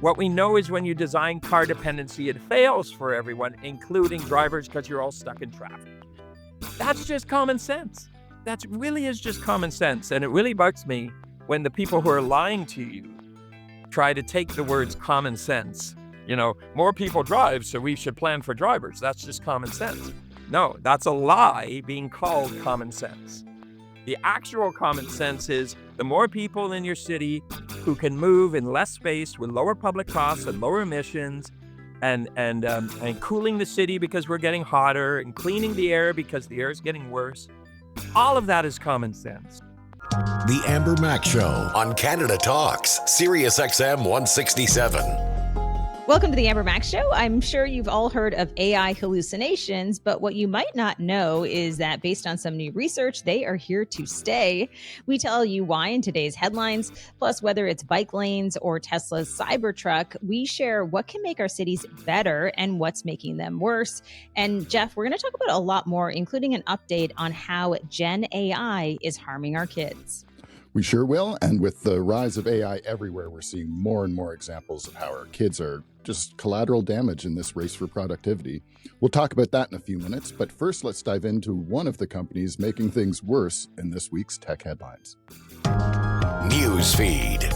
What we know is when you design car dependency, it fails for everyone, including drivers, because you're all stuck in traffic. That's just common sense. That really is just common sense. And it really bugs me when the people who are lying to you try to take the words common sense. More people drive, so we should plan for drivers. That's just common sense. No, that's a lie being called common sense. The actual common sense is the more people in your city who can move in less space with lower public costs and lower emissions, and cooling the city because we're getting hotter, and cleaning the air because the air is getting worse. All of that is common sense. The Amber Mac Show on Canada Talks, Sirius XM 167. Welcome to the Amber Mac Show. I'm sure you've all heard of AI hallucinations, but what you might not know is that based on some new research, they are here to stay. We tell you why in today's headlines, plus whether it's bike lanes or Tesla's Cybertruck, we share what can make our cities better and what's making them worse. And Jeff, we're going to talk about a lot more, including an update on how Gen AI is harming our kids. We sure will. And with the rise of AI everywhere, we're seeing more and more examples of how our kids are just collateral damage in this race for productivity. We'll talk about that in a few minutes. But first, let's dive into one of the companies making things worse in this week's tech headlines. Newsfeed.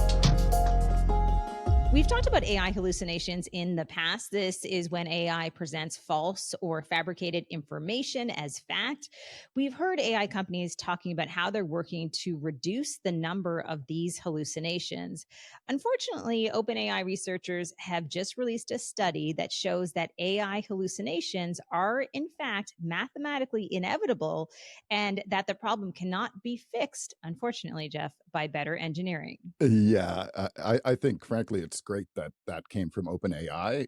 We've talked about AI hallucinations in the past. This is when AI presents false or fabricated information as fact. We've heard AI companies talking about how they're working to reduce the number of these hallucinations. Unfortunately, OpenAI researchers have just released a study that shows that AI hallucinations are, in fact, mathematically inevitable, and that the problem cannot be fixed, unfortunately, Jeff, by better engineering. Yeah, I think, frankly, it's great that came from OpenAI,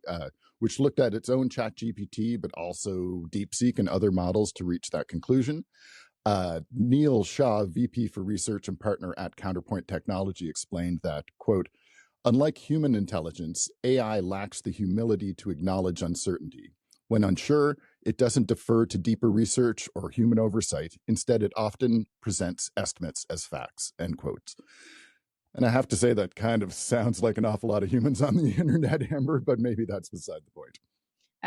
which looked at its own ChatGPT, but also DeepSeek and other models to reach that conclusion. Neil Shah, VP for Research and Partner at Counterpoint Technology, explained that, quote, unlike human intelligence, AI lacks the humility to acknowledge uncertainty. When unsure, it doesn't defer to deeper research or human oversight. Instead, it often presents estimates as facts, end quote. And I have to say that kind of sounds like an awful lot of humans on the internet, Amber, but maybe that's beside the point.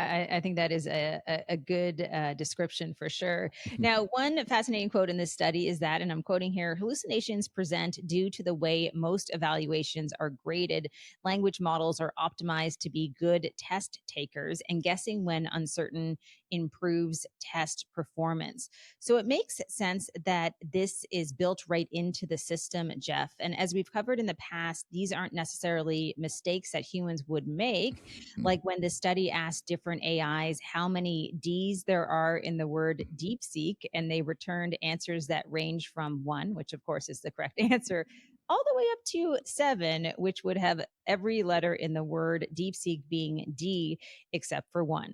I think that is a good description for sure. Now, one fascinating quote in this study is that, and I'm quoting here, hallucinations present due to the way most evaluations are graded. Language models are optimized to be good test takers, and guessing when uncertain improves test performance. So it makes sense that this is built right into the system, Jeff. And as we've covered in the past, these aren't necessarily mistakes that humans would make. Like when the study asked different AIs how many D's there are in the word DeepSeek, and they returned answers that range from 1, which of course is the correct answer, all the way up to 7, which would have every letter in the word DeepSeek being D except for 1.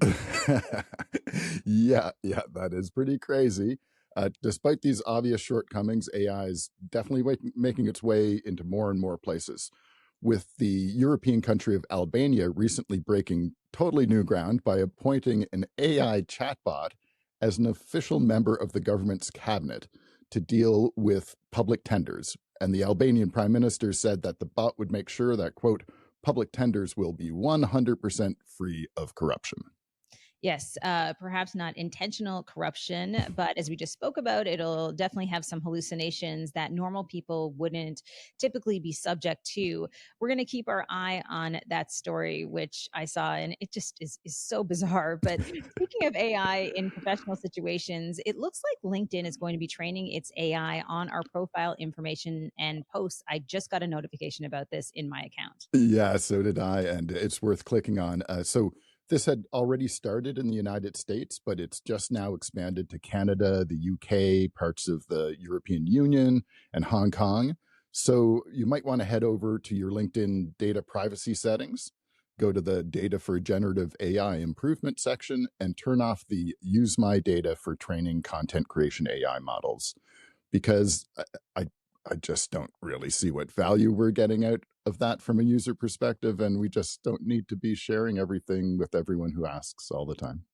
Yeah, that is pretty crazy. Despite these obvious shortcomings, AI is definitely making its way into more and more places, with the European country of Albania recently breaking totally new ground by appointing an AI chatbot as an official member of the government's cabinet to deal with public tenders. And the Albanian prime minister said that the bot would make sure that, quote, public tenders will be 100% free of corruption. Yes, perhaps not intentional corruption, but as we just spoke about, it'll definitely have some hallucinations that normal people wouldn't typically be subject to. We're going to keep our eye on that story, which I saw, and it just is so bizarre. But speaking of AI in professional situations, it looks like LinkedIn is going to be training its AI on our profile information and posts. I just got a notification about this in my account. Yeah, so did I, and it's worth clicking on. This had already started in the United States, but it's just now expanded to Canada, the UK, parts of the European Union, and Hong Kong. So you might want to head over to your LinkedIn data privacy settings, go to the Data for Generative AI Improvement section, and turn off the Use My Data for Training Content Creation AI models. Because I just don't really see what value we're getting out of that from a user perspective, and we just don't need to be sharing everything with everyone who asks all the time.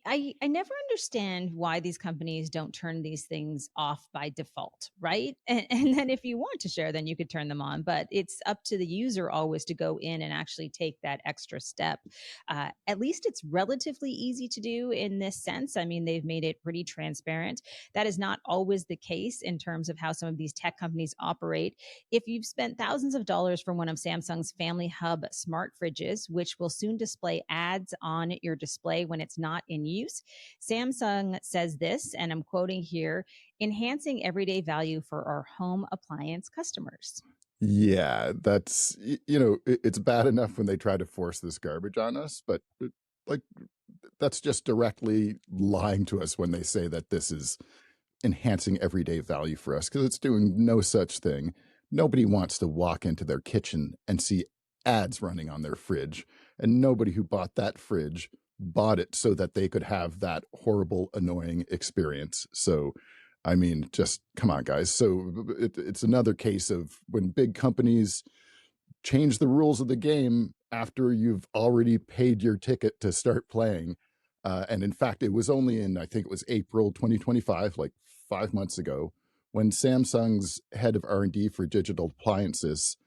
I never understand why these companies don't turn these things off by default, right? And then if you want to share, then you could turn them on. But it's up to the user always to go in and actually take that extra step. At least it's relatively easy to do in this sense. I mean, they've made it pretty transparent. That is not always the case in terms of how some of these tech companies operate. If you've spent thousands of dollars for one of Samsung's Family Hub smart fridges, which will soon display ads on your display when it's not in use, Samsung says this, and I'm quoting here, enhancing everyday value for our home appliance customers. Yeah, that's it's bad enough when they try to force this garbage on us, but like that's just directly lying to us when they say that this is enhancing everyday value for us, because it's doing no such thing. Nobody wants to walk into their kitchen and see ads running on their fridge, and nobody who bought that fridge bought it so that they could have that horrible, annoying experience. So I mean, just come on, guys. So it's another case of when big companies change the rules of the game after you've already paid your ticket to start playing. And in fact, it was only in, I think it was April 2025, like 5 months ago, when Samsung's head of R&D for digital appliances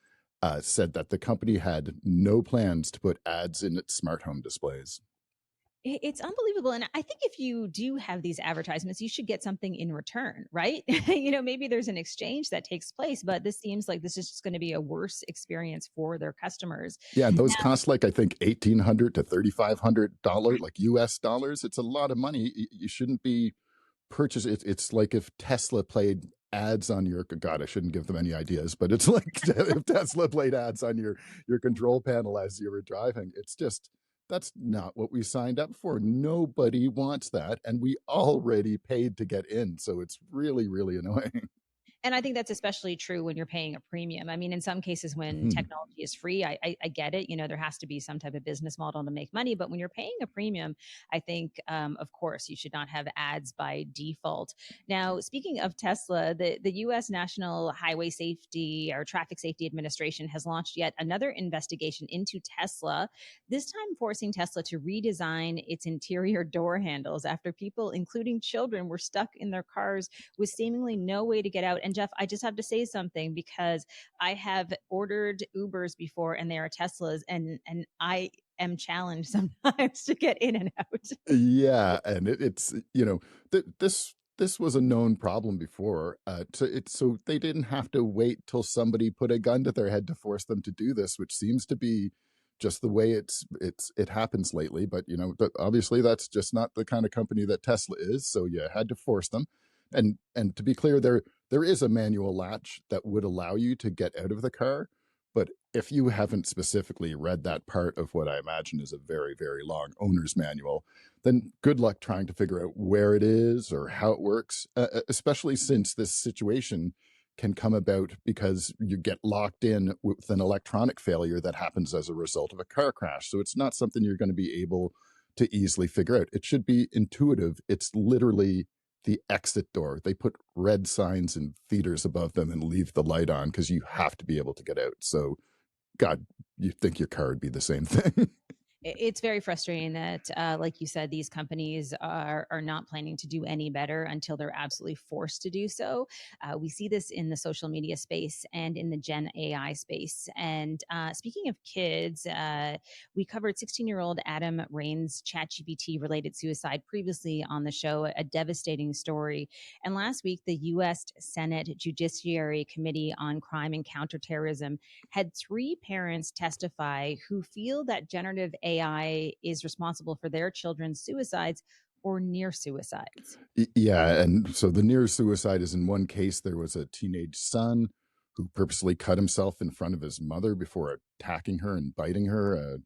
said that the company had no plans to put ads in its smart home displays. It's unbelievable. And I think if you do have these advertisements, you should get something in return, right? Maybe there's an exchange that takes place, but this seems like this is just going to be a worse experience for their customers. Yeah, and those cost like I think $1,800 to $3,500, like US dollars. It's a lot of money. You shouldn't be purchase it. It's like if Tesla played ads on your, God, I shouldn't give them any ideas, but it's like if Tesla played ads on your control panel as you were driving. It's just, that's not what we signed up for. Nobody wants that, and we already paid to get in, so it's really, really annoying. And I think that's especially true when you're paying a premium. I mean, in some cases, when Mhm. technology is free, I get it. There has to be some type of business model to make money. But when you're paying a premium, I think, of course, you should not have ads by default. Now, speaking of Tesla, the U.S. National Highway Safety or Traffic Safety Administration has launched yet another investigation into Tesla, this time forcing Tesla to redesign its interior door handles after people, including children, were stuck in their cars with seemingly no way to get out. And Jeff, I just have to say something because I have ordered Ubers before and they are Teslas, and I am challenged sometimes to get in and out. Yeah, and it's this was a known problem before. So they didn't have to wait till somebody put a gun to their head to force them to do this, which seems to be just the way it happens lately. But obviously that's just not the kind of company that Tesla is. So you had to force them. And to be clear, there is a manual latch that would allow you to get out of the car. But if you haven't specifically read that part of what I imagine is a very, very long owner's manual, then good luck trying to figure out where it is or how it works, especially since this situation can come about because you get locked in with an electronic failure that happens as a result of a car crash. So it's not something you're going to be able to easily figure out. It should be intuitive. It's literally the exit door. They put red signs in theaters above them and leave the light on because you have to be able to get out. So, God, you'd think your car would be the same thing. It's very frustrating that, like you said, these companies are not planning to do any better until they're absolutely forced to do so. We see this in the social media space and in the Gen AI space. And speaking of kids, we covered 16-year-old Adam Rain's ChatGPT related suicide previously on the show, a devastating story. And last week, the U.S. Senate Judiciary Committee on Crime and Counterterrorism had 3 parents testify who feel that generative AI is responsible for their children's suicides or near suicides. Yeah. And so the near suicide is in one case, there was a teenage son who purposely cut himself in front of his mother before attacking her and biting her,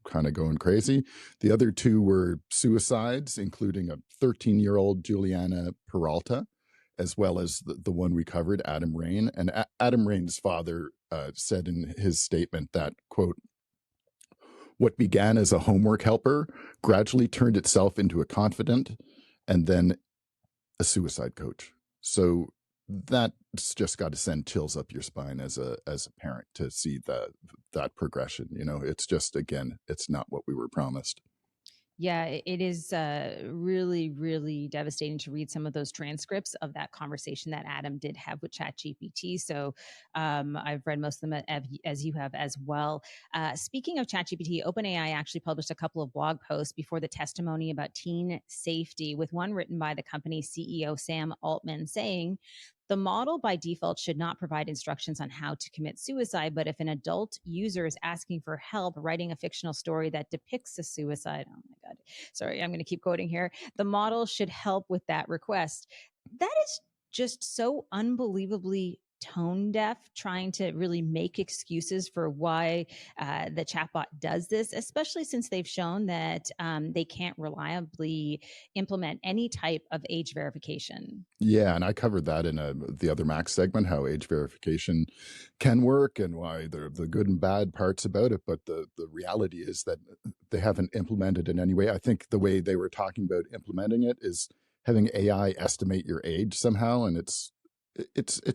kind of going crazy. The other 2 were suicides, including a 13-year-old Juliana Peralta, as well as the one we covered, Adam Rain. And Adam Rain's father said in his statement that, quote, what began as a homework helper gradually turned itself into a confidant and then a suicide coach. So that's just got to send chills up your spine as a parent to see that progression. It's just, again, it's not what we were promised. Yeah, it is really, really devastating to read some of those transcripts of that conversation that Adam did have with ChatGPT. So I've read most of them as you have as well. Speaking of ChatGPT, OpenAI actually published a couple of blog posts before the testimony about teen safety, with one written by the company's CEO, Sam Altman, saying, the model by default should not provide instructions on how to commit suicide, but if an adult user is asking for help writing a fictional story that depicts a suicide, oh my God, sorry, I'm going to keep quoting here, the model should help with that request. That is just so unbelievably tone deaf, trying to really make excuses for why the chatbot does this, especially since they've shown that they can't reliably implement any type of age verification. Yeah, and I covered that in the other Mac segment, how age verification can work and why the good and bad parts about it. But the reality is that they haven't implemented it in any way. I think the way they were talking about implementing it is having AI estimate your age somehow, and it's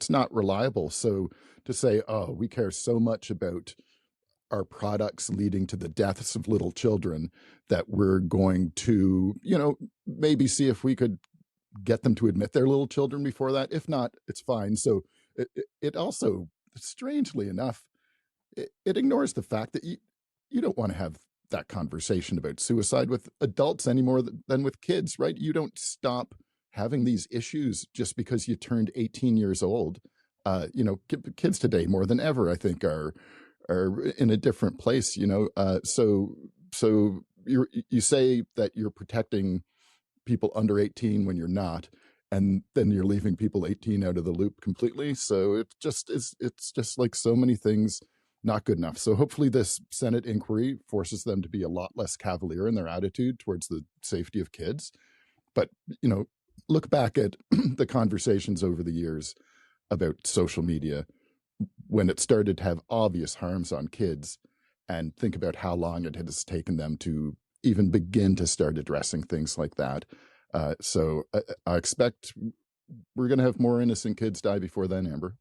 not reliable. So to say, oh, we care so much about our products leading to the deaths of little children that we're going to, maybe see if we could get them to admit they're little children before that. If not, it's fine. So it also, strangely enough, it ignores the fact that you don't want to have that conversation about suicide with adults any more than with kids, right? You don't stop having these issues just because you turned 18 years old. Kids today more than ever, I think, are in a different place. So you say that you're protecting people under 18 when you're not, and then you're leaving people 18 out of the loop completely. So it's just like so many things, not good enough. So hopefully this Senate inquiry forces them to be a lot less cavalier in their attitude towards the safety of kids. But, look back at the conversations over the years about social media when it started to have obvious harms on kids, and think about how long it has taken them to even begin to start addressing things like that. So I expect we're going to have more innocent kids die before then, Amber.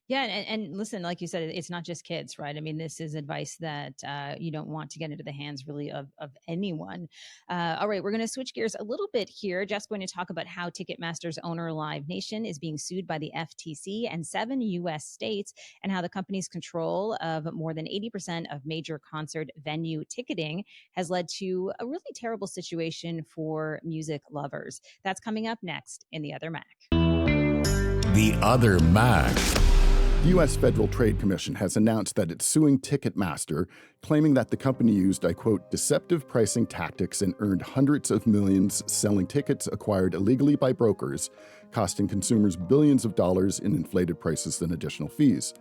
Yeah, and listen, like you said, it's not just kids, right? I mean, this is advice that you don't want to get into the hands really of anyone. All right, we're going to switch gears a little bit here. Just going to talk about how Ticketmaster's owner, Live Nation, is being sued by the FTC and 7 U.S. states, and how the company's control of more than 80% of major concert venue ticketing has led to a really terrible situation for music lovers. That's coming up next in The Other Mac. The Other Mac. The U.S. Federal Trade Commission has announced that it's suing Ticketmaster, claiming that the company used, I quote, deceptive pricing tactics and earned hundreds of millions selling tickets acquired illegally by brokers, costing consumers billions of dollars in inflated prices and additional fees.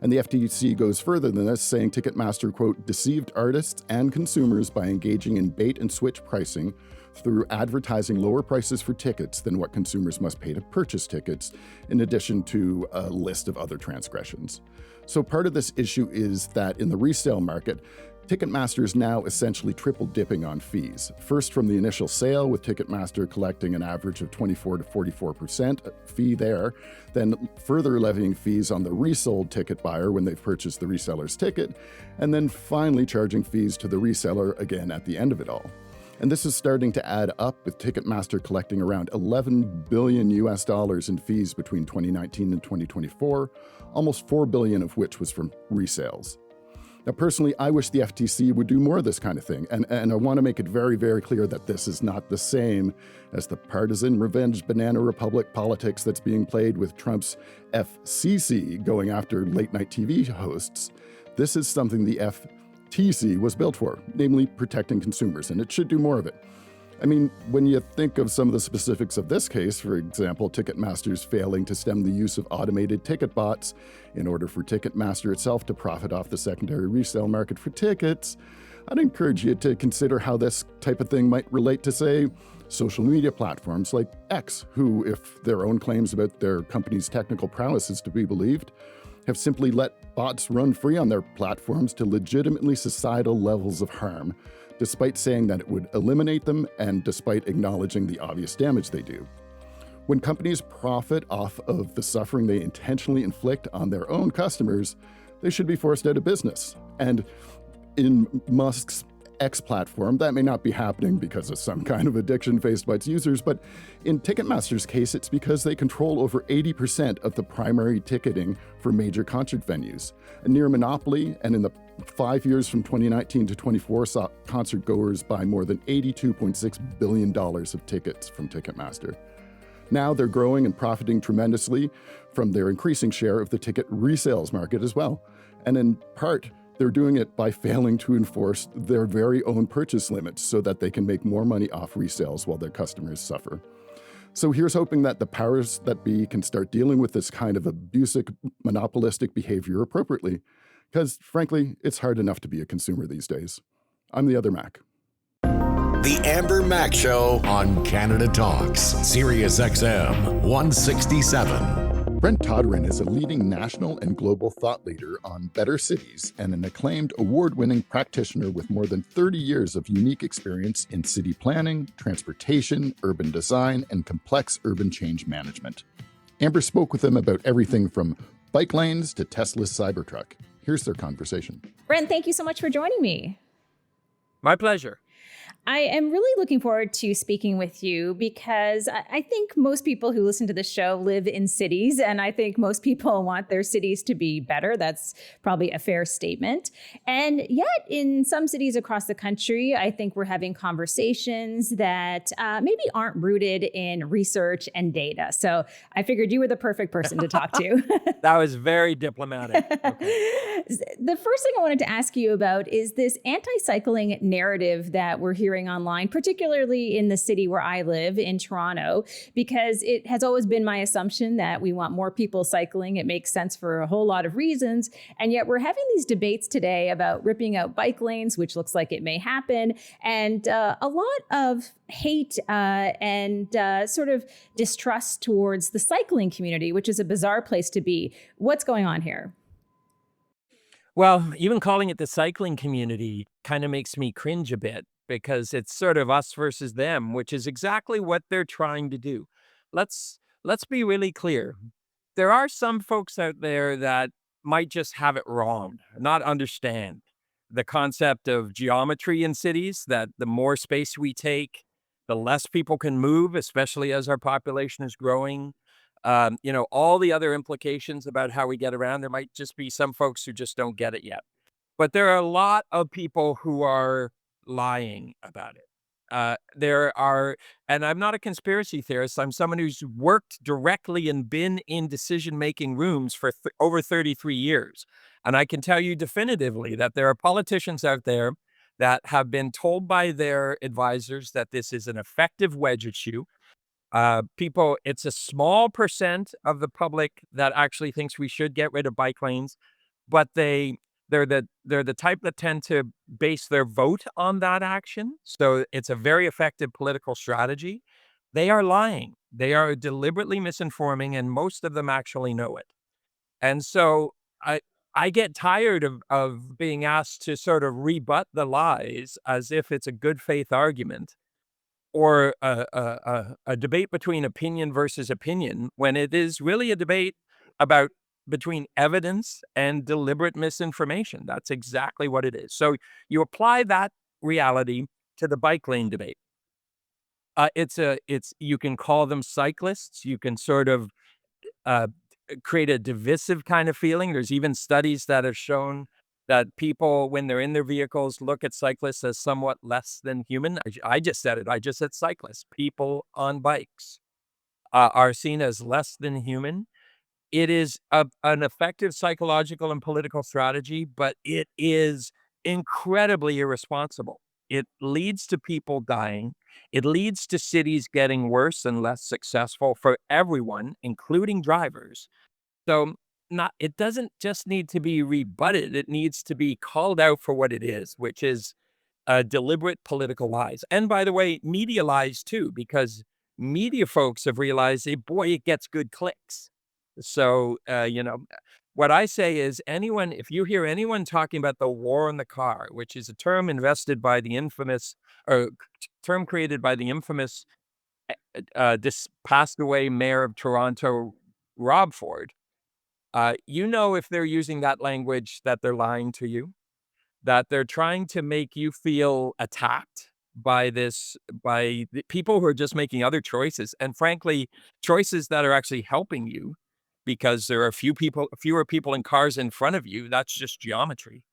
And the FTC goes further than this, saying Ticketmaster, quote, deceived artists and consumers by engaging in bait and switch pricing through advertising lower prices for tickets than what consumers must pay to purchase tickets, in addition to a list of other transgressions. So part of this issue is that in the resale market, Ticketmaster is now essentially triple dipping on fees. First from the initial sale, with Ticketmaster collecting an average of 24 to 44% fee there, then further levying fees on the resold ticket buyer when they've purchased the reseller's ticket, and then finally charging fees to the reseller again at the end of it all. And this is starting to add up, with Ticketmaster collecting around $11 billion US in fees between 2019 and 2024, almost $4 billion of which was from resales. Now, personally, I wish the FTC would do more of this kind of thing, and I want to make it very, very clear that this is not the same as the partisan revenge banana republic politics that's being played with Trump's FCC going after late-night TV hosts. This is something the FTC was built for, namely protecting consumers, and it should do more of it. I mean, when you think of some of the specifics of this case, for example, Ticketmaster's failing to stem the use of automated ticket bots in order for Ticketmaster itself to profit off the secondary resale market for tickets, I'd encourage you to consider how this type of thing might relate to, say, social media platforms like X, who, if their own claims about their company's technical prowess is to be believed, have simply let bots run free on their platforms to legitimately societal levels of harm, despite saying that it would eliminate them and despite acknowledging the obvious damage they do. When companies profit off of the suffering they intentionally inflict on their own customers, they should be forced out of business. And in Musk's X platform, that may not be happening because of some kind of addiction faced by its users, but in Ticketmaster's case, it's because they control over 80% of the primary ticketing for major concert venues. A near monopoly, and in the 5 years from 2019 to 24 saw concert goers buy more than $82.6 billion of tickets from Ticketmaster. Now they're growing and profiting tremendously from their increasing share of the ticket resales market as well. And in part, they're doing it by failing to enforce their very own purchase limits so that they can make more money off resales while their customers suffer. So here's hoping that the powers that be can start dealing with this kind of abusive, monopolistic behavior appropriately. Because frankly, it's hard enough to be a consumer these days. I'm the other Mac. The Amber Mac Show on Canada Talks, Sirius XM 167. Brent Toderian is a leading national and global thought leader on better cities and an acclaimed award-winning practitioner with more than 30 years of unique experience in city planning, transportation, urban design, and complex urban change management. Amber spoke with him about everything from bike lanes to Tesla's Cybertruck. Here's their conversation. Brent, thank you so much for joining me. My pleasure. I am really looking forward to speaking with you because I think most people who listen to this show live in cities, and I think most people want their cities to be better. That's probably a fair statement. And yet, in some cities across the country, I think we're having conversations that maybe aren't rooted in research and data. So I figured you were the perfect person to talk to. That was very diplomatic. Okay. The first thing I wanted to ask you about is this anti-cycling narrative that we're hearing online, particularly in the city where I live in Toronto, because it has always been my assumption that we want more people cycling. It makes sense for a whole lot of reasons. And yet we're having these debates today about ripping out bike lanes, which looks like it may happen, and a lot of hate and sort of distrust towards the cycling community, which is a bizarre place to be. What's going on here? Well, even calling it the cycling community kind of makes me cringe a bit because it's sort of us versus them, which is exactly what they're trying to do. Let's be really clear. There are some folks out there that might just have it wrong, not understand the concept of geometry in cities, that the more space we take, the less people can move, especially as our population is growing. All the other implications about how we get around, there might just be some folks who just don't get it yet. But there are a lot of people who are lying about it. And I'm not a conspiracy theorist. I'm someone who's worked directly and been in decision-making rooms for over 33 years. And I can tell you definitively that there are politicians out there that have been told by their advisors that this is an effective wedge issue. It's a small percent of the public that actually thinks we should get rid of bike lanes, but they're the type that tend to base their vote on that action. So it's a very effective political strategy. They are lying. They are deliberately misinforming, and most of them actually know it. And so I get tired of being asked to sort of rebut the lies as if it's a good faith argument or a debate between opinion versus opinion, when it is really a debate about between evidence and deliberate misinformation. That's exactly what it is. So you apply that reality to the bike lane debate. You can call them cyclists. You can sort of uh, create a divisive kind of feeling. There's even studies that have shown that people, when they're in their vehicles, look at cyclists as somewhat less than human. I just said it. I just said cyclists. People on bikes are seen as less than human. It is an effective psychological and political strategy, but it is incredibly irresponsible. It leads to people dying. It leads to cities getting worse and less successful for everyone, including drivers. So it doesn't just need to be rebutted. It needs to be called out for what it is, which is deliberate political lies. And by the way, media lies too, because media folks have realized, boy, it gets good clicks. So, what I say is if you hear anyone talking about the war on the car, which is a term invented by the infamous, or term created by the infamous, this passed away mayor of Toronto, Rob Ford, if they're using that language, that they're lying to you. that they're trying to make you feel attacked by by the people who are just making other choices, and frankly, choices that are actually helping you because there are fewer people in cars in front of you. That's just geometry.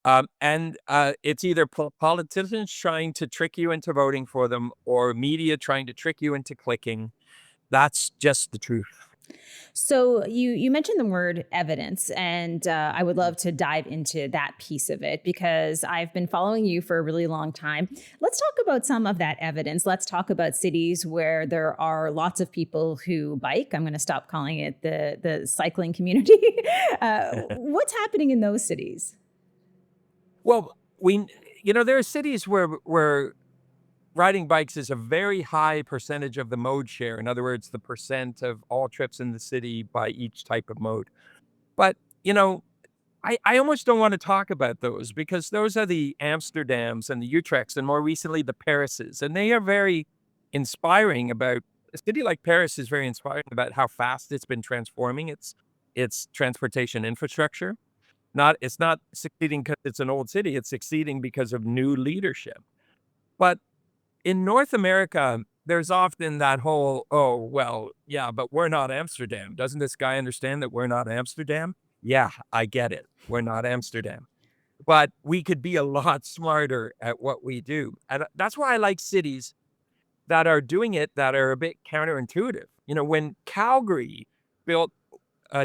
It's either politicians trying to trick you into voting for them or media trying to trick you into clicking. That's just the truth. So you mentioned the word evidence, and I would love to dive into that piece of it because I've been following you for a really long time. Let's talk about some of that evidence. Let's talk about cities where there are lots of people who bike. I'm going to stop calling it the cycling community. What's happening in those cities? Well, there are cities where riding bikes is a very high percentage of the mode share. In other words, the percent of all trips in the city by each type of mode. But, you know, I almost don't want to talk about those because those are the Amsterdams and the Utrechts and more recently the Parises. And they are very inspiring about a city like Paris is very inspiring about how fast it's been transforming its transportation infrastructure. It's not succeeding because it's an old city, it's succeeding because of new leadership. But in North America, there's often that whole, "Oh, well, yeah, but we're not Amsterdam. Doesn't this guy understand that we're not Amsterdam?" Yeah, I get it. We're not Amsterdam. But we could be a lot smarter at what we do. And that's why I like cities that are doing it that are a bit counterintuitive. When Calgary built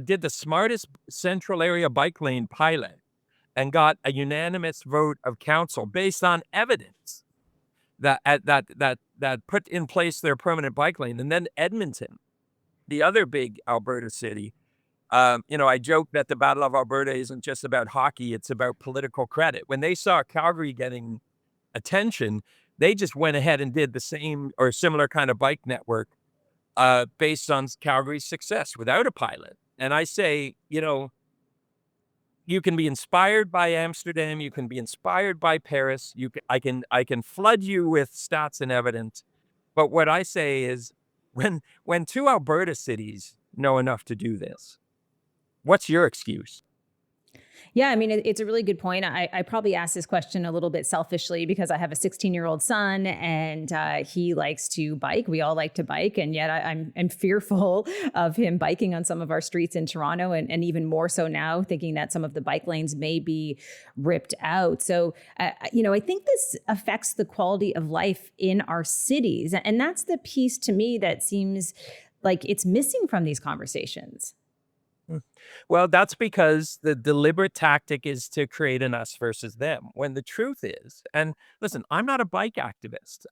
did the smartest central area bike lane pilot and got a unanimous vote of council based on evidence that put in place their permanent bike lane. And then Edmonton, the other big Alberta city, I joke that the Battle of Alberta isn't just about hockey, it's about political credit. When they saw Calgary getting attention, they just went ahead and did the same or similar kind of bike network based on Calgary's success without a pilot. And I say, you can be inspired by Amsterdam, you can be inspired by Paris, I can flood you with stats and evidence, but what I say is when two Alberta cities know enough to do this, what's your excuse? Yeah, I mean, it's a really good point. I probably asked this question a little bit selfishly because I have a 16-year-old son and he likes to bike. We all like to bike. And yet I'm fearful of him biking on some of our streets in Toronto and even more so now, thinking that some of the bike lanes may be ripped out. So, I think this affects the quality of life in our cities. And that's the piece to me that seems like it's missing from these conversations. Mm. Well, that's because the deliberate tactic is to create an us versus them. When the truth is, and listen, I'm not a bike activist.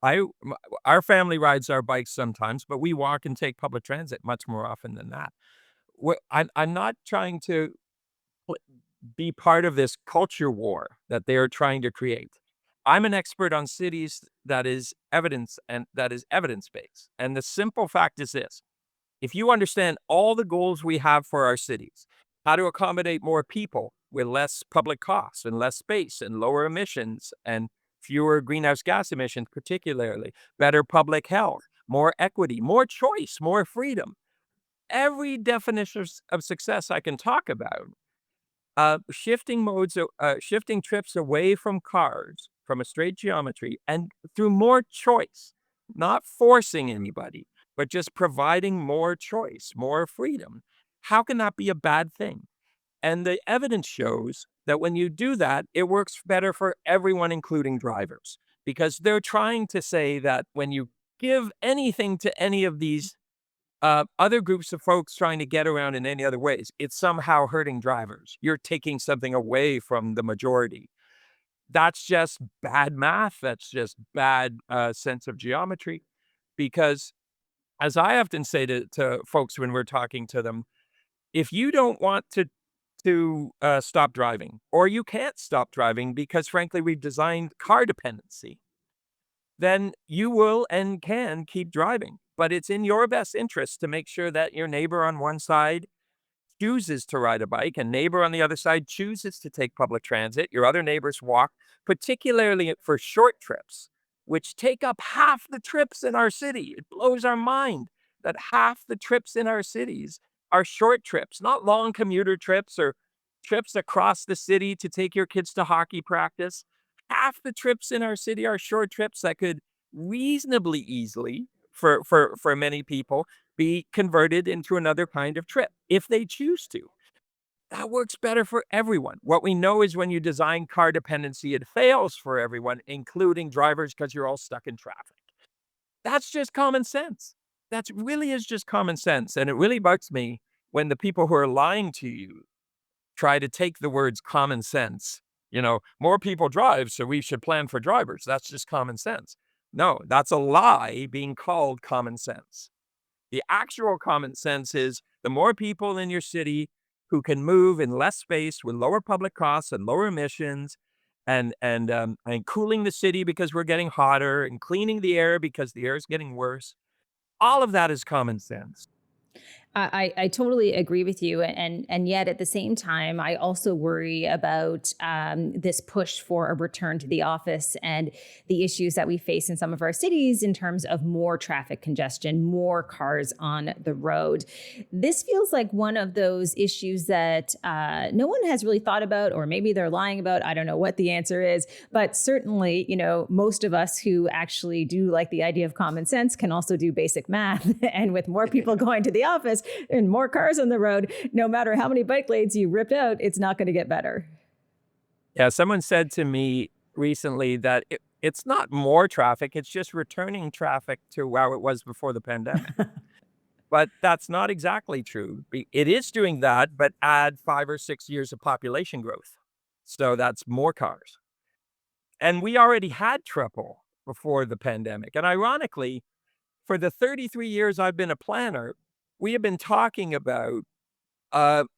Our family rides our bikes sometimes, but we walk and take public transit much more often than that. I'm not trying to pl- be part of this culture war that they are trying to create. I'm an expert on cities that is evidence and that is evidence based. And the simple fact is this: if you understand all the goals we have for our cities, how to accommodate more people with less public costs and less space and lower emissions and fewer greenhouse gas emissions, particularly, better public health, more equity, more choice, more freedom, every definition of success I can talk about, shifting trips away from cars, from a straight geometry, and through more choice, not forcing anybody, but just providing more choice, more freedom. How can that be a bad thing? And the evidence shows that when you do that, it works better for everyone, including drivers, because they're trying to say that when you give anything to any of these other groups of folks trying to get around in any other ways, it's somehow hurting drivers. You're taking something away from the majority. That's just bad math. That's just bad sense of geometry. Because as I often say to folks when we're talking to them, if you don't want to stop driving, or you can't stop driving because frankly we've designed car dependency, then you will and can keep driving. But it's in your best interest to make sure that your neighbor on one side chooses to ride a bike and neighbor on the other side chooses to take public transit. Your other neighbors walk, particularly for short trips, which take up half the trips in our city. It blows our mind that half the trips in our cities are short trips, not long commuter trips or trips across the city to take your kids to hockey practice. Half the trips in our city are short trips that could reasonably easily, for many people, be converted into another kind of trip if they choose to. That works better for everyone. What we know is when you design car dependency, it fails for everyone, including drivers, because you're all stuck in traffic. That's just common sense. That really is just common sense. And it really bugs me when the people who are lying to you try to take the words common sense. More people drive, so we should plan for drivers. That's just common sense. No, that's a lie being called common sense. The actual common sense is the more people in your city who can move in less space with lower public costs and lower emissions, and cooling the city because we're getting hotter, and cleaning the air because the air is getting worse. All of that is common sense. I totally agree with you, and yet at the same time, I also worry about this push for a return to the office and the issues that we face in some of our cities in terms of more traffic congestion, more cars on the road. This feels like one of those issues that no one has really thought about, or maybe they're lying about. I don't know what the answer is, but certainly, most of us who actually do like the idea of common sense can also do basic math, and with more people going to the office and more cars on the road, no matter how many bike lanes you ripped out, it's not going to get better. Yeah, someone said to me recently that it's not more traffic, it's just returning traffic to how it was before the pandemic. But that's not exactly true. It is doing that, but add 5 or 6 years of population growth. So that's more cars. And we already had triple before the pandemic. And ironically, for the 33 years I've been a planner, we have been talking about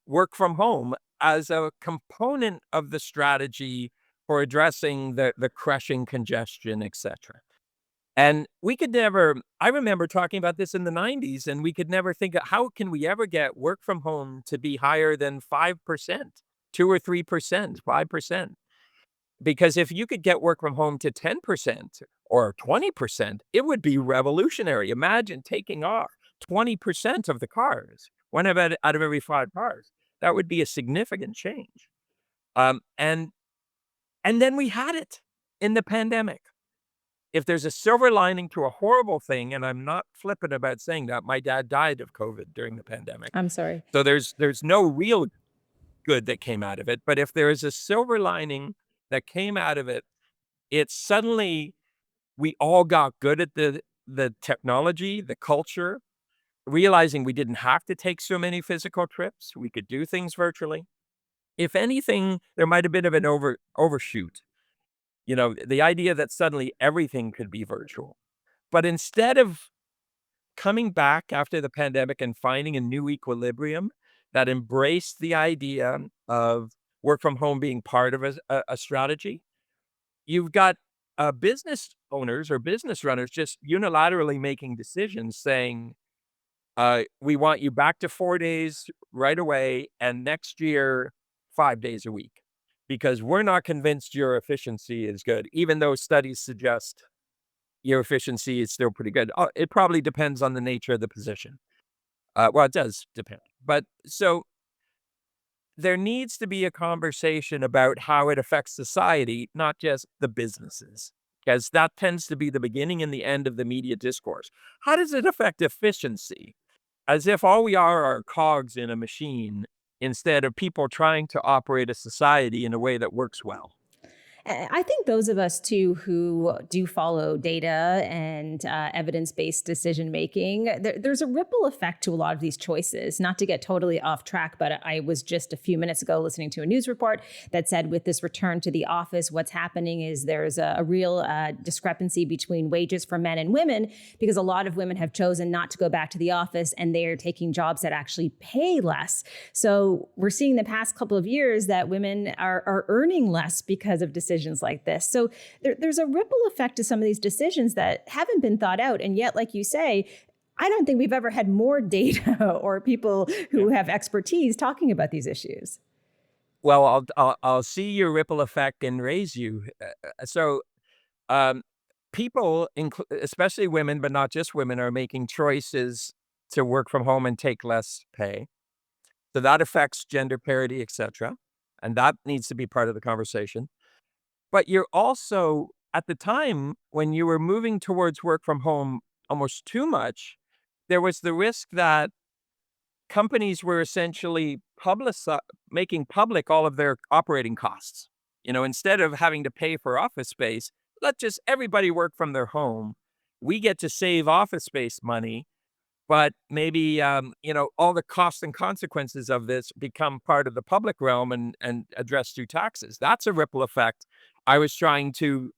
work from home as a component of the strategy for addressing the crushing congestion, etc. And we could never, I remember talking about this in the 90s, and we could never think of how can we ever get work from home to be higher than 5%, 2 or 3%, 5%. Because if you could get work from home to 10% or 20%, it would be revolutionary. Imagine taking off 20% of the cars, one out of every 5 cars. That would be a significant change. Um, and and then we had it in the pandemic. If there's a silver lining to a horrible thing, and I'm not flippant about saying that, my dad died of COVID during the pandemic. I'm sorry. So there's no real good that came out of it. But if there is a silver lining that came out of it, it's suddenly we all got good at the technology, the culture, realizing we didn't have to take so many physical trips. We could do things virtually. If anything, there might have been of an overshoot. The idea that suddenly everything could be virtual. But instead of coming back after the pandemic and finding a new equilibrium that embraced the idea of work from home being part of a strategy, you've got business owners or business runners just unilaterally making decisions saying, we want you back to 4 days right away, and next year, 5 days a week, because we're not convinced your efficiency is good, even though studies suggest your efficiency is still pretty good. It probably depends on the nature of the position. Well, it does depend. But so there needs to be a conversation about how it affects society, not just the businesses, because that tends to be the beginning and the end of the media discourse. How does it affect efficiency? As if all we are cogs in a machine instead of people trying to operate a society in a way that works well. I think those of us too who do follow data and evidence-based decision making, there's a ripple effect to a lot of these choices. Not to get totally off track, but I was just a few minutes ago listening to a news report that said with this return to the office, what's happening is there's a real discrepancy between wages for men and women, because a lot of women have chosen not to go back to the office and they're taking jobs that actually pay less. So we're seeing the past couple of years that women are earning less because of decisions like this. So there's a ripple effect to some of these decisions that haven't been thought out. And yet, like you say, I don't think we've ever had more data or people who have expertise talking about these issues. Well, I'll see your ripple effect and raise you. So people, especially women, but not just women, are making choices to work from home and take less pay. So that affects gender parity, etc. and that needs to be part of the conversation. But you're also, at the time when you were moving towards work from home almost too much, there was the risk that companies were essentially making public all of their operating costs. Instead of having to pay for office space, let just everybody work from their home. We get to save office space money, but maybe all the costs and consequences of this become part of the public realm and addressed through taxes. That's a ripple effect. I was trying to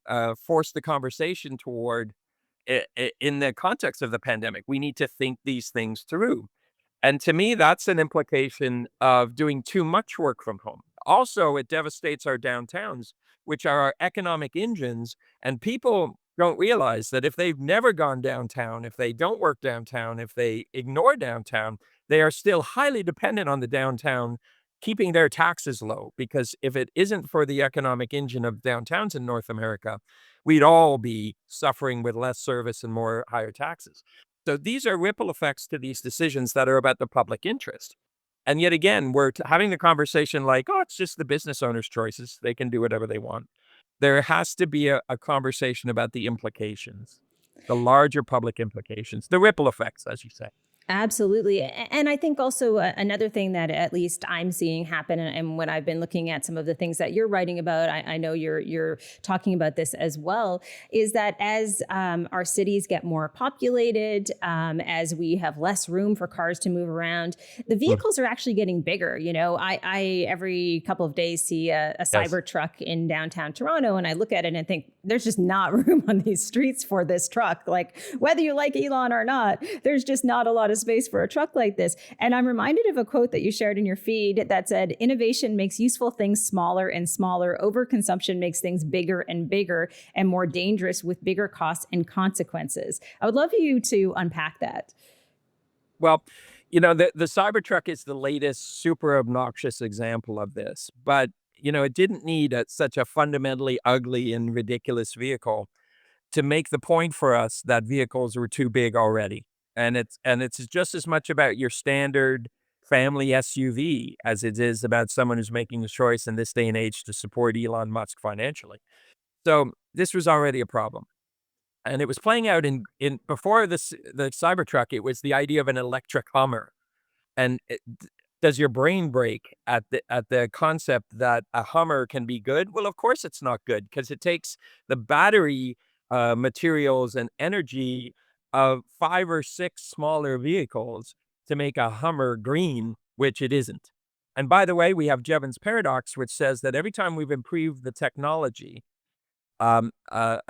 force the conversation toward in the context of the pandemic. We need to think these things through. And to me, that's an implication of doing too much work from home. Also, it devastates our downtowns, which are our economic engines. And people don't realize that if they've never gone downtown, if they don't work downtown, if they ignore downtown, they are still highly dependent on the downtown keeping their taxes low. Because if it isn't for the economic engine of downtowns in North America, we'd all be suffering with less service and more higher taxes. So these are ripple effects to these decisions that are about the public interest. And yet again, we're having the conversation like, oh, it's just the business owner's choices. They can do whatever they want. There has to be a conversation about the implications, the larger public implications, the ripple effects, as you say. Absolutely. And I think also another thing that at least I'm seeing happen, and when I've been looking at some of the things that you're writing about, I know you're talking about this as well, is that as our cities get more populated, as we have less room for cars to move around, the vehicles are actually getting bigger. I every couple of days see a cyber truck in downtown Toronto, and I look at it and think there's just not room on these streets for this truck. Like, whether you like Elon or not, there's just not a lot of space for a truck like this. And I'm reminded of a quote that you shared in your feed that said, innovation makes useful things smaller and smaller. Overconsumption makes things bigger and bigger and more dangerous with bigger costs and consequences. I would love you to unpack that. Well, the Cybertruck is the latest super obnoxious example of this, but it didn't need such a fundamentally ugly and ridiculous vehicle to make the point for us that vehicles were too big already. And it's just as much about your standard family SUV as it is about someone who's making the choice in this day and age to support Elon Musk financially. So this was already a problem. And it was playing out in before the Cybertruck, it was the idea of an electric Hummer. And does your brain break at the concept that a Hummer can be good? Well, of course it's not good, because it takes the battery materials and energy of 5 or 6 smaller vehicles to make a Hummer green, which it isn't. And by the way, we have Jevons paradox, which says that every time we've improved the technology and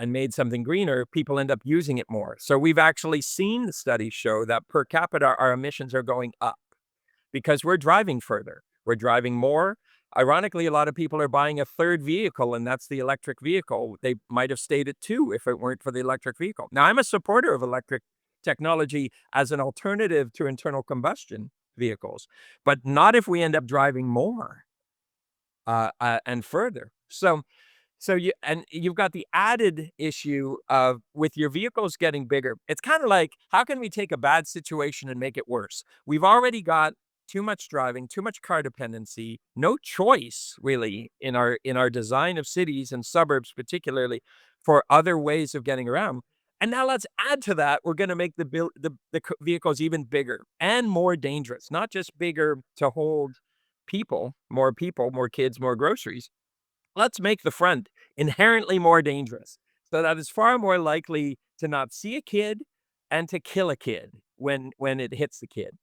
made something greener, people end up using it more. So we've actually seen the studies show that per capita, our emissions are going up because we're driving further. We're driving more. Ironically, a lot of people are buying a third vehicle, and that's the electric vehicle. They might have stayed at 2 if it weren't for the electric vehicle. Now, I'm a supporter of electric technology as an alternative to internal combustion vehicles, but not if we end up driving more and further. So you've got the added issue of, with your vehicles getting bigger, it's kind of like, how can we take a bad situation and make it worse? We've already got too much driving, too much car dependency, no choice really in our design of cities and suburbs, particularly, for other ways of getting around. And now let's add to that, we're going to make the vehicles even bigger and more dangerous, not just bigger to hold people, more kids, more groceries. Let's make the front inherently more dangerous so that it's far more likely to not see a kid and to kill a kid when it hits the kid.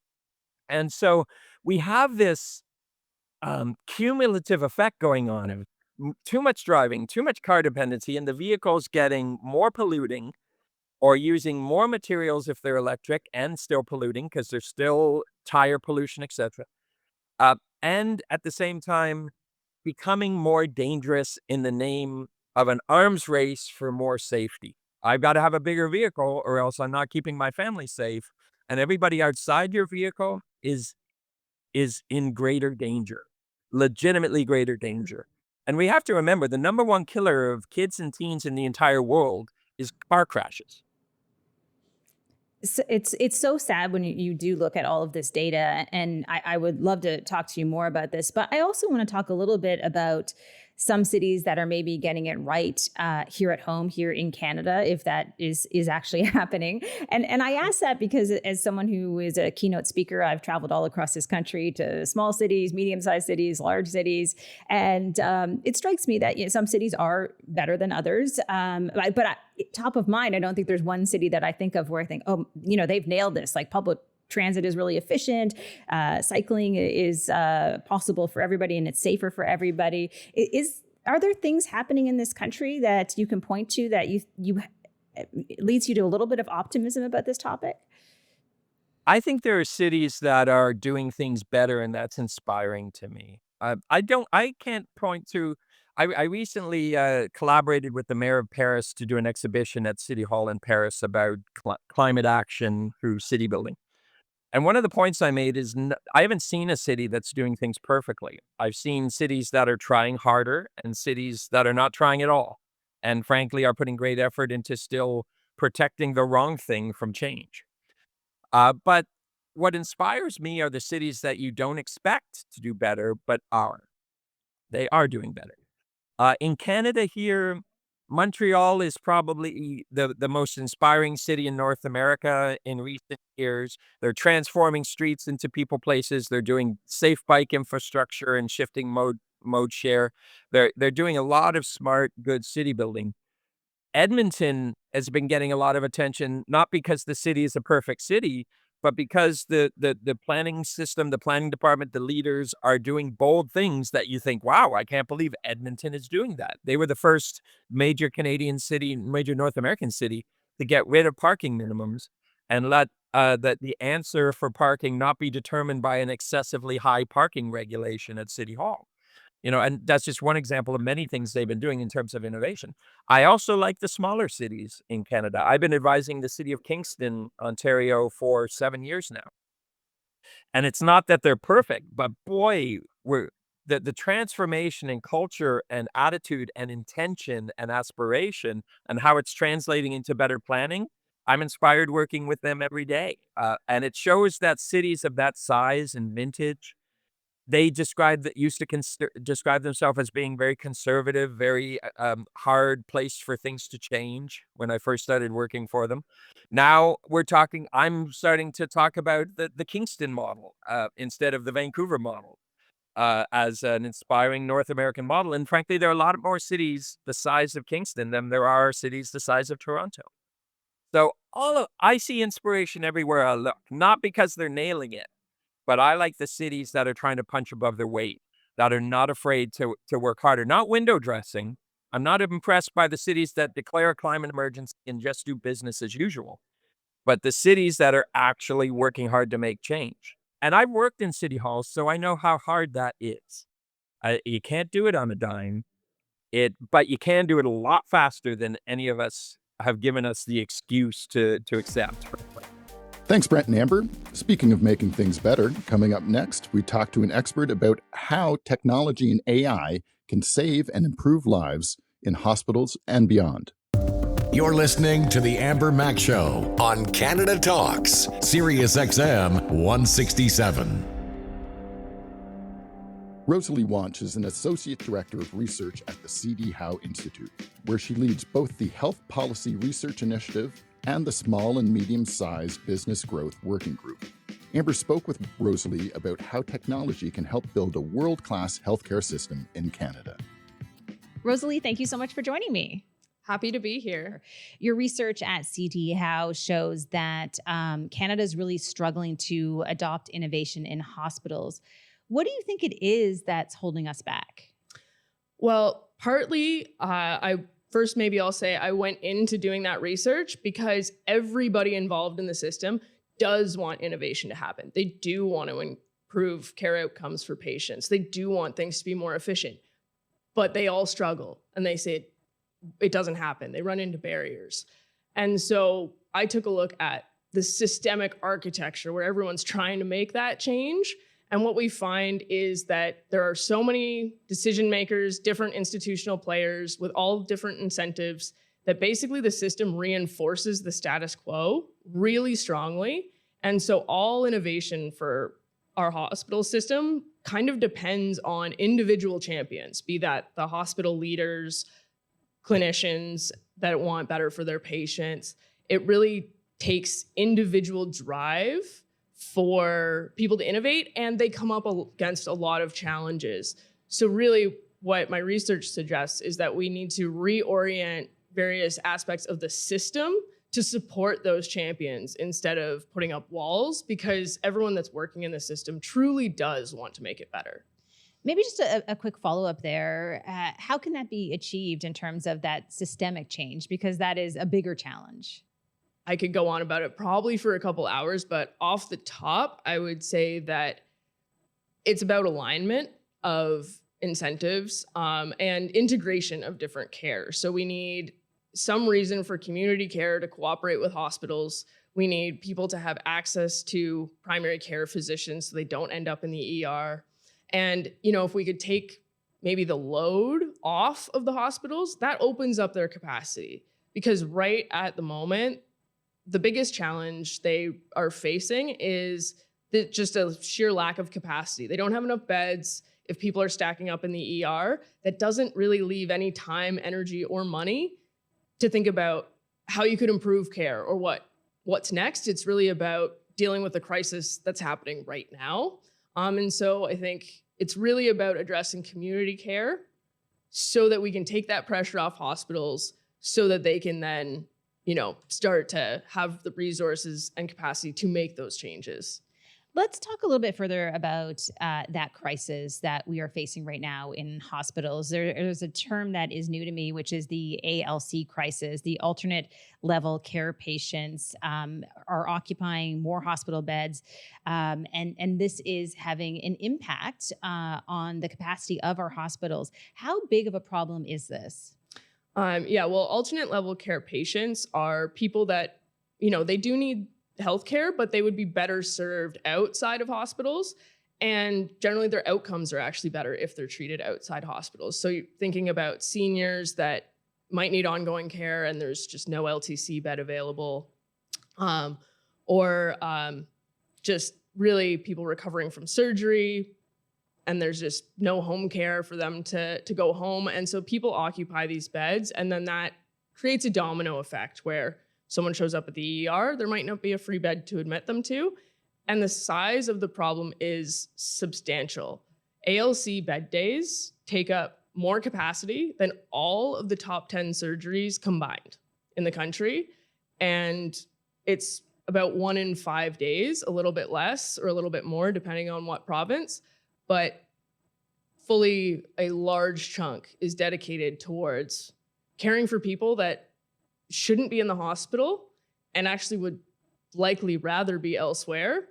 And so we have this cumulative effect going on of too much driving, too much car dependency, and the vehicles getting more polluting or using more materials if they're electric and still polluting because there's still tire pollution, etc. And at the same time, becoming more dangerous in the name of an arms race for more safety. I've got to have a bigger vehicle or else I'm not keeping my family safe. And everybody outside your vehicle is in greater danger, legitimately greater danger. And we have to remember the number one killer of kids and teens in the entire world is car crashes. it's so sad when you do look at all of this data, and I would love to talk to you more about this, but I also want to talk a little bit about some cities that are maybe getting it right here at home, here in Canada, if that is actually happening. And I ask that because as someone who is a keynote speaker, I've traveled all across this country to small cities, medium-sized cities, large cities, and it strikes me that some cities are better than others. Top of mind, I don't think there's one city that I think of where I think, oh, they've nailed this. Like public transit is really efficient. Cycling is possible for everybody, and it's safer for everybody. Are there things happening in this country that you can point to that it leads you to a little bit of optimism about this topic? I think there are cities that are doing things better, and that's inspiring to me. I can't point to. I recently collaborated with the mayor of Paris to do an exhibition at City Hall in Paris about climate action through city building. And one of the points I made is I haven't seen a city that's doing things perfectly. I've seen cities that are trying harder and cities that are not trying at all, and frankly are putting great effort into still protecting the wrong thing from change. But what inspires me are the cities that you don't expect to do better, but are. They are doing better. In Canada here, Montreal is probably the most inspiring city in North America in recent years. They're transforming streets into people places. They're doing safe bike infrastructure and shifting mode share. They're doing a lot of smart, good city building. Edmonton has been getting a lot of attention, not because the city is a perfect city, but because the planning system, the planning department, the leaders are doing bold things that you think, wow, I can't believe Edmonton is doing that. They were the first major Canadian city, major North American city to get rid of parking minimums and let that the answer for parking not be determined by an excessively high parking regulation at City Hall. And that's just one example of many things they've been doing in terms of innovation. I also like the smaller cities in Canada. I've been advising the city of Kingston, Ontario for 7 years now. And it's not that they're perfect, but boy, the transformation in culture and attitude and intention and aspiration and how it's translating into better planning. I'm inspired working with them every day. And it shows that cities of that size and vintage, they used to describe themselves as being very conservative, very hard place for things to change when I first started working for them. Now I'm starting to talk about the Kingston model instead of the Vancouver model as an inspiring North American model. And frankly, there are a lot more cities the size of Kingston than there are cities the size of Toronto. So I see inspiration everywhere I look, not because they're nailing it, but I like the cities that are trying to punch above their weight, that are not afraid to work harder, not window dressing. I'm not impressed by the cities that declare a climate emergency and just do business as usual, but the cities that are actually working hard to make change. And I've worked in city halls, so I know how hard that is. You can't do it on a dime, but you can do it a lot faster than any of us have given us the excuse to accept. Thanks, Brent and Amber. Speaking of making things better, coming up next, we talk to an expert about how technology and AI can save and improve lives in hospitals and beyond. You're listening to The Amber Mac Show on Canada Talks, Sirius XM 167. Rosalie Wyonch is an Associate Director of Research at the Howe Institute, where she leads both the Health Policy Research Initiative and the Small and Medium-Sized Business Growth Working Group. Amber spoke with Rosalie about how technology can help build a world-class healthcare system in Canada. Rosalie, thank you so much for joining me. Happy to be here. Your research at Howe shows that Canada is really struggling to adopt innovation in hospitals. What do you think it is that's holding us back? Well, partly, maybe I'll say I went into doing that research because everybody involved in the system does want innovation to happen. They do want to improve care outcomes for patients. They do want things to be more efficient, but they all struggle and they say it doesn't happen. They run into barriers. And so I took a look at the systemic architecture where everyone's trying to make that change. And what we find is that there are so many decision makers, different institutional players with all different incentives that basically the system reinforces the status quo really strongly. And so all innovation for our hospital system kind of depends on individual champions, be that the hospital leaders, clinicians that want better for their patients. It really takes individual drive for people to innovate, and they come up against a lot of challenges. So really what my research suggests is that we need to reorient various aspects of the system to support those champions instead of putting up walls, because everyone that's working in the system truly does want to make it better. Maybe just a quick follow-up there. How can that be achieved in terms of that systemic change? Because that is a bigger challenge. I could go on about it probably for a couple hours, but off the top, I would say that it's about alignment of incentives and integration of different care. So we need some reason for community care to cooperate with hospitals. We need people to have access to primary care physicians so they don't end up in the ER. And, if we could take maybe the load off of the hospitals, that opens up their capacity. Because right at the moment, the biggest challenge they are facing is just a sheer lack of capacity. They don't have enough beds. If people are stacking up in the ER, that doesn't really leave any time, energy, or money to think about how you could improve care or what's next. It's really about dealing with the crisis that's happening right now. And so I think it's really about addressing community care so that we can take that pressure off hospitals so that they can then, start to have the resources and capacity to make those changes. Let's talk a little bit further about that crisis that we are facing right now in hospitals. There's a term that is new to me, which is the ALC crisis. The alternate level care patients are occupying more hospital beds, and this is having an impact on the capacity of our hospitals. How big of a problem is this? Alternate level care patients are people that, they do need healthcare, but they would be better served outside of hospitals. And generally their outcomes are actually better if they're treated outside hospitals. So you're thinking about seniors that might need ongoing care and there's just no LTC bed available, or just really people recovering from surgery and there's just no home care for them to go home. And so people occupy these beds, and then that creates a domino effect where someone shows up at the ER, there might not be a free bed to admit them to. And the size of the problem is substantial. ALC bed days take up more capacity than all of the top 10 surgeries combined in the country. And it's about 1 in 5 days, a little bit less or a little bit more, depending on what province. But fully a large chunk is dedicated towards caring for people that shouldn't be in the hospital and actually would likely rather be elsewhere.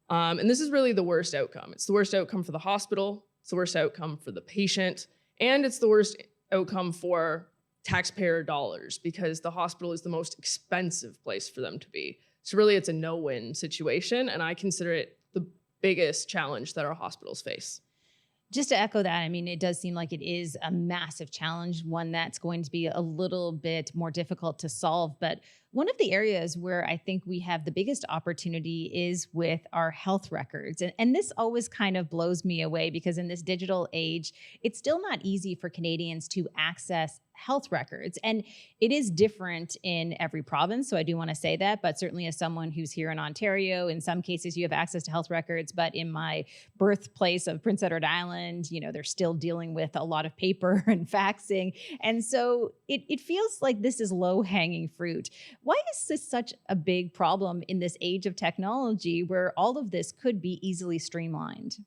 And this is really the worst outcome. It's the worst outcome for the hospital, it's the worst outcome for the patient, and it's the worst outcome for taxpayer dollars because the hospital is the most expensive place for them to be. So really it's a no-win situation, and I consider it the biggest challenge that our hospitals face. Just to echo that, I mean, it does seem like it is a massive challenge, one that's going to be a little bit more difficult to solve. But one of the areas where I think we have the biggest opportunity is with our health records. And this always kind of blows me away because in this digital age, it's still not easy for Canadians to access health records. And it is different in every province. So I do want to say that, but certainly as someone who's here in Ontario, in some cases you have access to health records, but in my birthplace of Prince Edward Island, they're still dealing with a lot of paper and faxing. And so it feels like this is low-hanging fruit. Why is this such a big problem in this age of technology where all of this could be easily streamlined?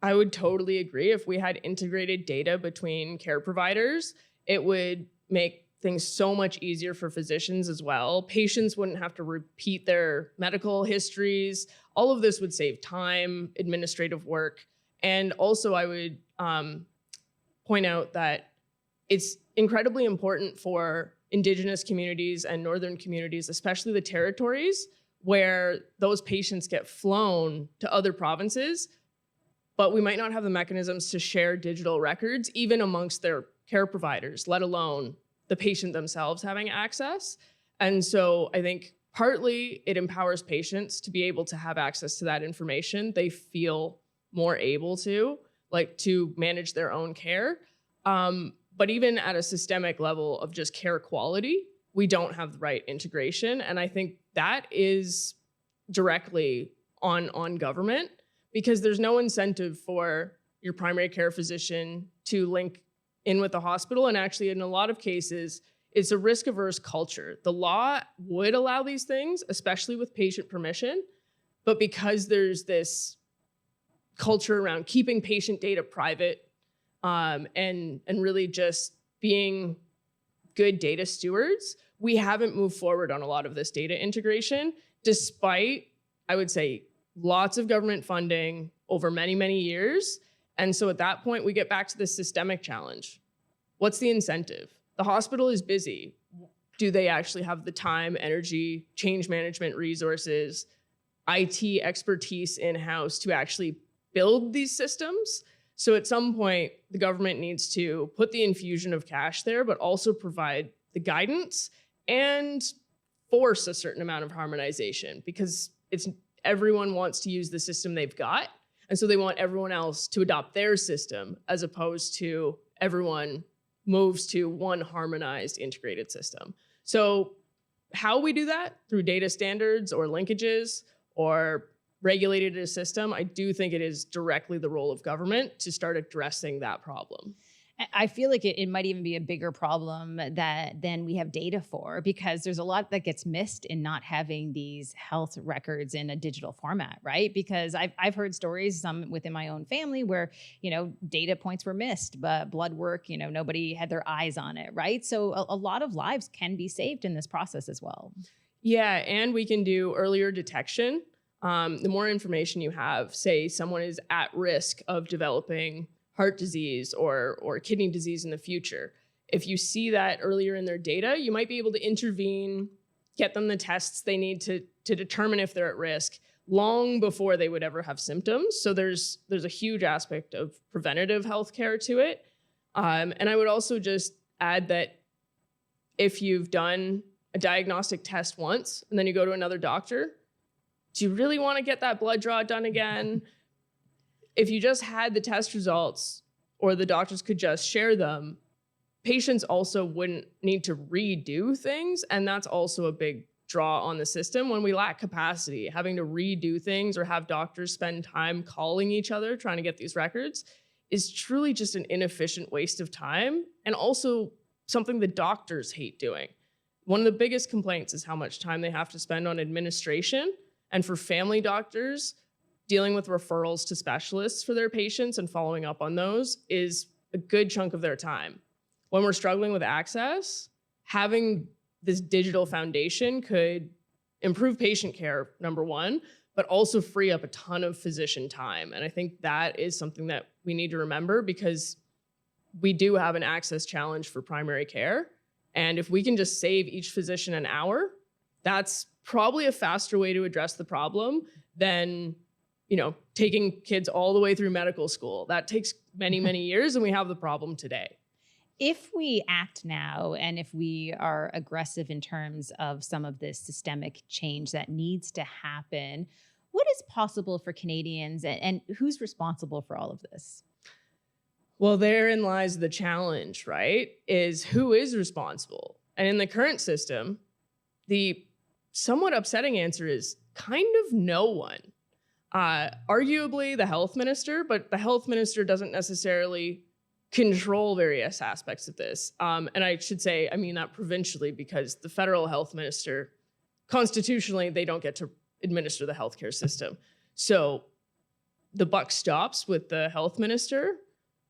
I would totally agree. If we had integrated data between care providers, it would make things so much easier for physicians as well. Patients wouldn't have to repeat their medical histories. All of this would save time, administrative work. And also I would point out that it's incredibly important for Indigenous communities and Northern communities, especially the territories, where those patients get flown to other provinces, but we might not have the mechanisms to share digital records, even amongst their care providers, let alone the patient themselves having access. And so I think partly it empowers patients to be able to have access to that information. They feel more able to, like, to manage their own care. But even at a systemic level of just care quality, we don't have the right integration. And I think that is directly on government, because there's no incentive for your primary care physician to link in with the hospital. And actually, in a lot of cases, it's a risk-averse culture. The law would allow these things, especially with patient permission, but because there's this culture around keeping patient data private, and really just being good data stewards, we haven't moved forward on a lot of this data integration, despite, I would say, lots of government funding over many, many years. And so at that point, we get back to this systemic challenge. What's the incentive? The hospital is busy. Do they actually have the time, energy, change management resources, IT expertise in-house to actually build these systems? So at some point, the government needs to put the infusion of cash there, but also provide the guidance and force a certain amount of harmonization, because everyone wants to use the system they've got. And so they want everyone else to adopt their system, as opposed to everyone moves to one harmonized integrated system. So how we do that, through data standards or linkages or regulated a system, I do think it is directly the role of government to start addressing that problem. I feel like it might even be a bigger problem than we have data for, because there's a lot that gets missed in not having these health records in a digital format, right? Because I've heard stories, some within my own family, where, data points were missed, but blood work, nobody had their eyes on it, right? So a lot of lives can be saved in this process as well. Yeah, and we can do earlier detection. The more information you have, say someone is at risk of developing heart disease or kidney disease in the future. If you see that earlier in their data, you might be able to intervene, get them the tests they need to determine if they're at risk long before they would ever have symptoms. So there's a huge aspect of preventative healthcare to it. And I would also just add that if you've done a diagnostic test once and then you go to another doctor, do you really want to get that blood draw done again? If you just had the test results, or the doctors could just share them, patients also wouldn't need to redo things. And that's also a big draw on the system. When we lack capacity, having to redo things or have doctors spend time calling each other trying to get these records is truly just an inefficient waste of time, and also something the doctors hate doing. One of the biggest complaints is how much time they have to spend on administration. And for family doctors, dealing with referrals to specialists for their patients and following up on those is a good chunk of their time. When we're struggling with access, having this digital foundation could improve patient care, number one, but also free up a ton of physician time. And I think that is something that we need to remember, because we do have an access challenge for primary care. And if we can just save each physician an hour, that's probably a faster way to address the problem than taking kids all the way through medical school. That takes many, many years, and we have the problem today. If we act now, and if we are aggressive in terms of some of this systemic change that needs to happen, what is possible for Canadians, and who's responsible for all of this? Well, therein lies the challenge, right? Is who is responsible? And in the current system, the somewhat upsetting answer is kind of no one. Arguably the health minister, but the health minister doesn't necessarily control various aspects of this. And I should say, I mean that provincially, because the federal health minister, constitutionally, they don't get to administer the healthcare system. So the buck stops with the health minister.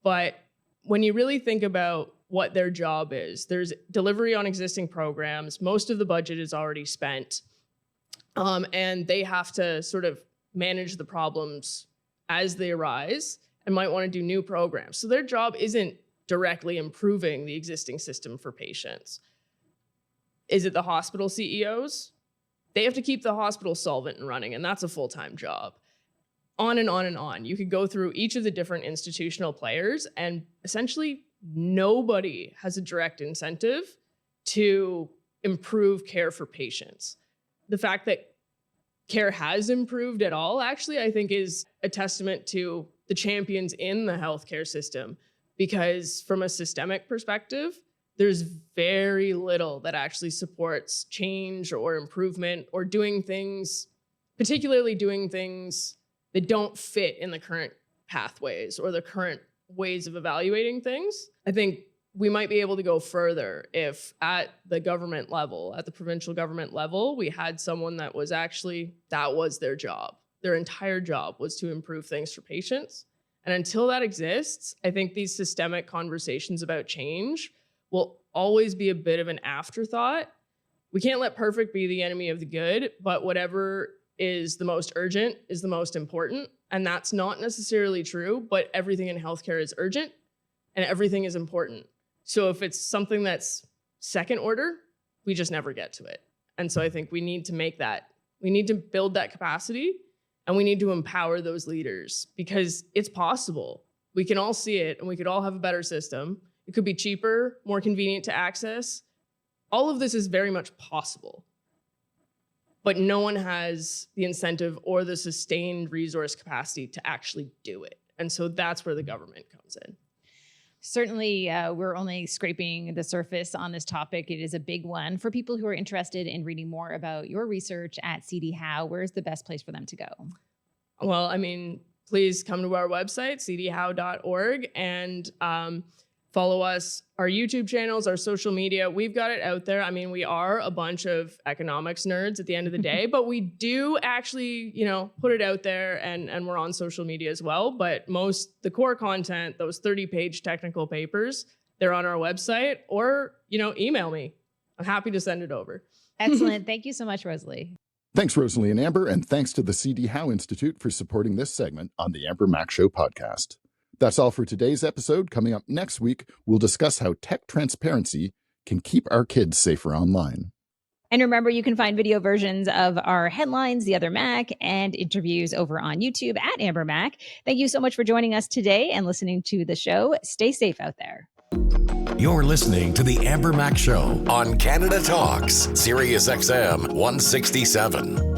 But when you really think about what their job is, there's delivery on existing programs. Most of the budget is already spent. And they have to sort of manage the problems as they arise and might want to do new programs. So their job isn't directly improving the existing system for patients. Is it the hospital CEOs? They have to keep the hospital solvent and running, and that's a full-time job. On and on and on. You could go through each of the different institutional players, and essentially nobody has a direct incentive to improve care for patients. The fact that care has improved at all, actually, I think is a testament to the champions in the healthcare system, because from a systemic perspective, there's very little that actually supports change or improvement or doing things, particularly doing things that don't fit in the current pathways or the current ways of evaluating things. I think we might be able to go further if at the government level, at the provincial government level, we had someone that was their job. Their entire job was to improve things for patients. And until that exists, I think these systemic conversations about change will always be a bit of an afterthought. We can't let perfect be the enemy of the good, but whatever is the most urgent is the most important. And that's not necessarily true, but everything in healthcare is urgent and everything is important. So if it's something that's second order, we just never get to it. And so I think we need to build that capacity, and we need to empower those leaders, because it's possible. We can all see it, and we could all have a better system. It could be cheaper, more convenient to access. All of this is very much possible, but no one has the incentive or the sustained resource capacity to actually do it. And so that's where the government comes in. Certainly, we're only scraping the surface on this topic. It is a big one. For people who are interested in reading more about your research at CD Howe, where's the best place for them to go? Well, I mean, please come to our website, cdhowe.org, and follow us, our YouTube channels, our social media. We've got it out there. I mean, we are a bunch of economics nerds at the end of the day, but we do actually, put it out there, and we're on social media as well. But the core content, those 30-page technical papers, they're on our website, or, email me. I'm happy to send it over. Excellent. Thank you so much, Rosalie. Thanks, Rosalie and Amber, and thanks to the CD Howe Institute for supporting this segment on the Amber Mac Show podcast. That's all for today's episode. Coming up next week, we'll discuss how tech transparency can keep our kids safer online. And remember, you can find video versions of our headlines, The Other Mac, and interviews over on YouTube at Amber Mac. Thank you so much for joining us today and listening to the show. Stay safe out there. You're listening to The Amber Mac Show on Canada Talks, Sirius XM 167.